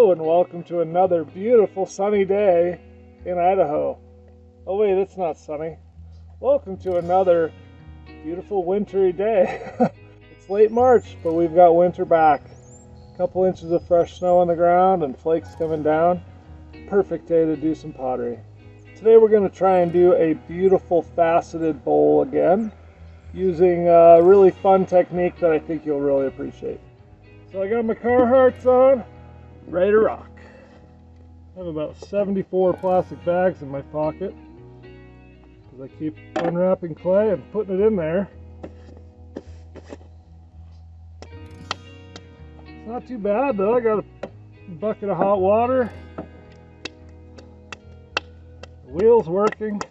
Hello and welcome to another beautiful sunny day in Idaho. Oh wait, it's not sunny. Welcome to another beautiful wintry day. It's late March, but we've got winter back. A couple inches of fresh snow on the ground and flakes coming down. Perfect day to do some pottery. Today we're going to try and do a beautiful faceted bowl again, using a really fun technique that I think you'll really appreciate. So I got my Carhartts on, ready to rock. I have about 74 plastic bags in my pocket because I keep unwrapping clay and putting it in there. It's not too bad though. I got a bucket of hot water. The wheel's working.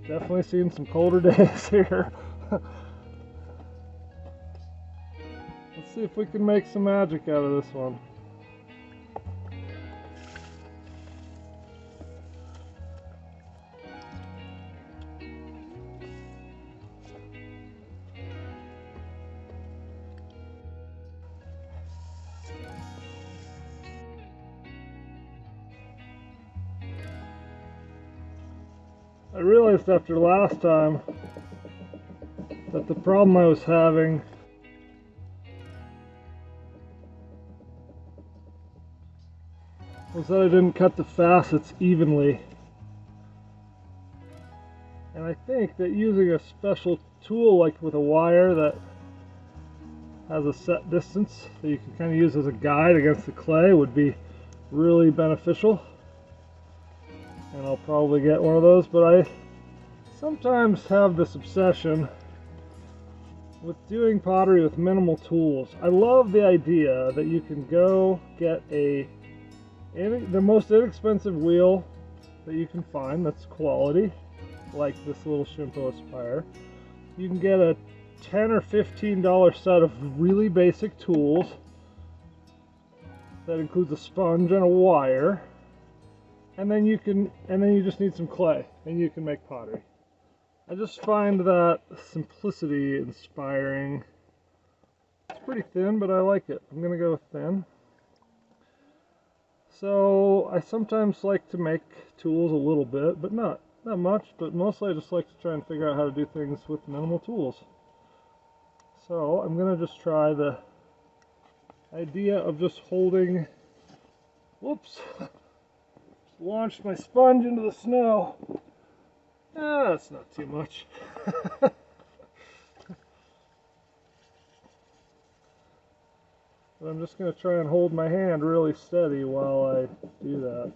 Definitely seen some colder days here. Let's see if we can make some magic out of this one. I realized after last time that the problem I was having was that I didn't cut the facets evenly. And I think that using a special tool like with a wire that has a set distance that you can kind of use as a guide against the clay would be really beneficial. And I'll probably get one of those, but I sometimes have this obsession with doing pottery with minimal tools. I love the idea that you can go get the most inexpensive wheel that you can find that's quality, like this little Shimpo Aspire. You can get a $10 or $15 set of really basic tools that includes a sponge and a wire, and then you just need some clay and you can make pottery. I just find that simplicity inspiring. It's pretty thin, but I like it. I'm gonna go with thin. So I sometimes like to make tools a little bit, but not much, but mostly I just like to try and figure out how to do things with minimal tools. So I'm gonna just try the idea of just holding, whoops, launched my sponge into the snow. That's not too much. But I'm just going to try and hold my hand really steady while I do that.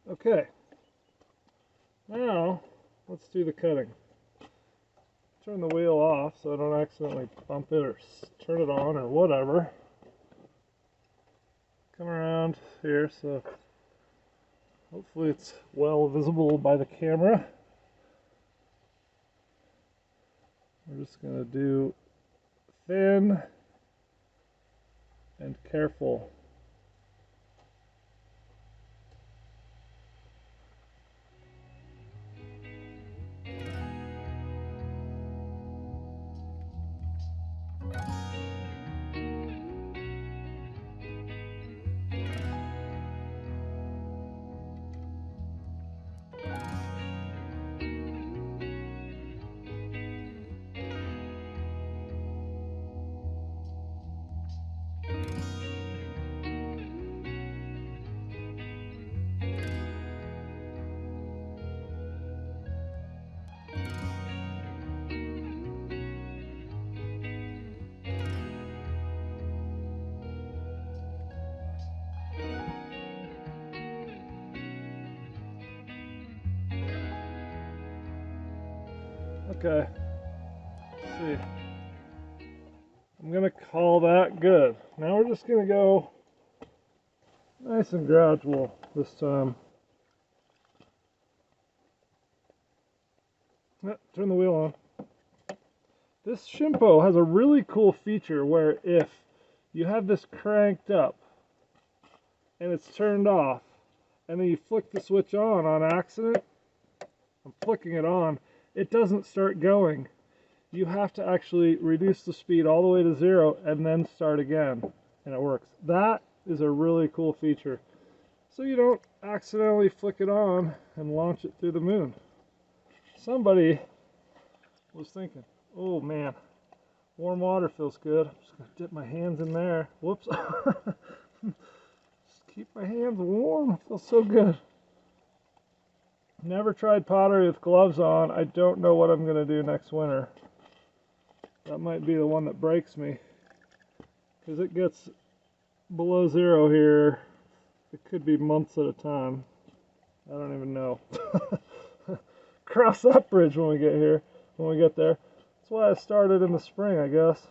Okay, now let's do the cutting. Turn the wheel off so I don't accidentally bump it or turn it on or whatever. Come around here so hopefully it's well visible by the camera. We're just going to do thin and careful. Okay, let's see. I'm going to call that good. Now we're just going to go nice and gradual this time. Turn the wheel on. This Shimpo has a really cool feature where if you have this cranked up and it's turned off, and then you flick the switch on accident, I'm flicking it on, it doesn't start going. You have to actually reduce the speed all the way to 0 and then start again, and it works. That is a really cool feature. So you don't accidentally flick it on and launch it through the moon. Somebody was thinking, oh man, warm water feels good. I'm just going to dip my hands in there. Whoops. Just keep my hands warm. It feels so good. Never tried pottery with gloves on. I don't know what I'm going to do next winter. That might be the one that breaks me, because it gets below 0 here. It could be months at a time. I don't even know. Cross that bridge when we get here, when we get there. That's why I started in the spring, I guess.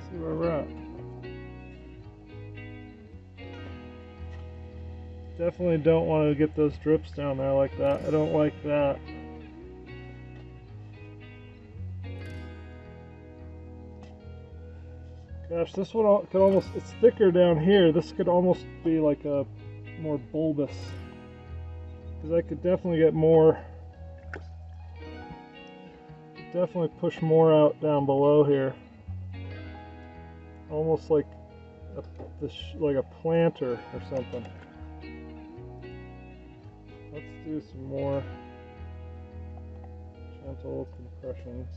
See where we're at. Definitely don't want to get those drips down there like that. I don't like that. Gosh, this one could almost, it's thicker down here. This could almost be like a more bulbous, because I could definitely get more, definitely push more out down below here. Almost like a planter or something. Let's do some more gentle compressions.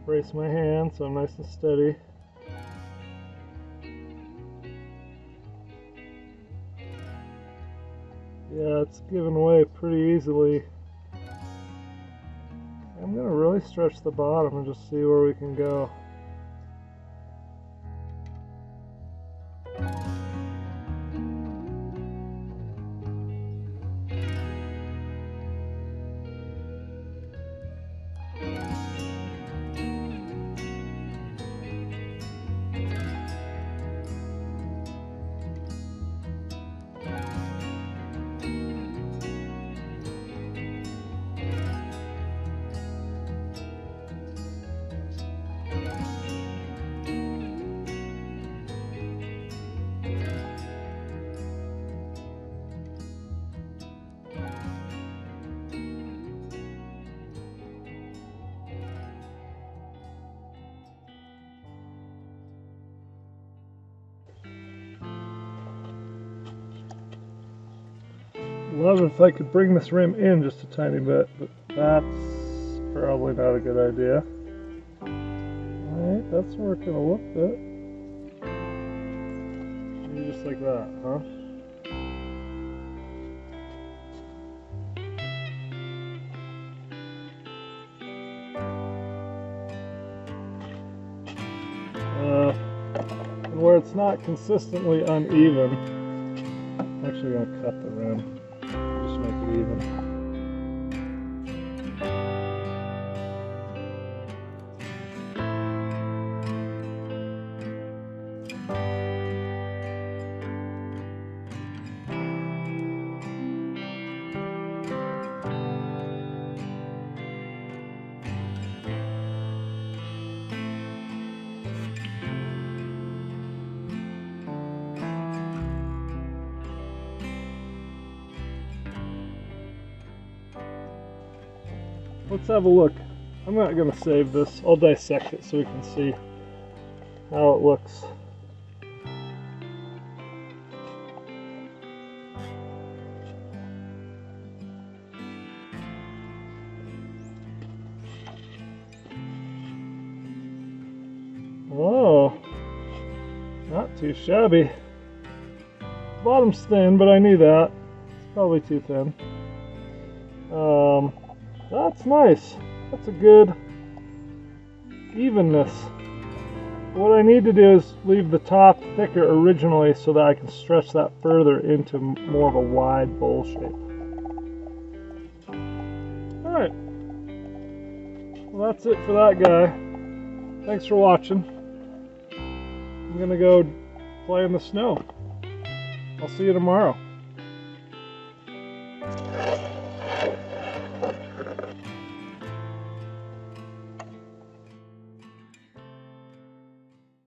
Brace my hand so I'm nice and steady. Yeah, it's giving way pretty easily. I'm going to really stretch the bottom and just see where we can go. Love if I could bring this rim in just a tiny bit, but that's probably not a good idea. Alright, that's working a little bit. Maybe just like that, huh? And where it's not consistently uneven, I'm actually going to cut the rim. Just make it even. let's have a look. I'm not going to save this. I'll dissect it so we can see how it looks. Oh, not too shabby. Bottom's thin, but I knew that. It's probably too thin. That's nice. That's a good evenness. What I need to do is leave the top thicker originally so that I can stretch that further into more of a wide bowl shape. Alright. Well, that's it for that guy. Thanks for watching. I'm gonna go play in the snow. I'll see you tomorrow.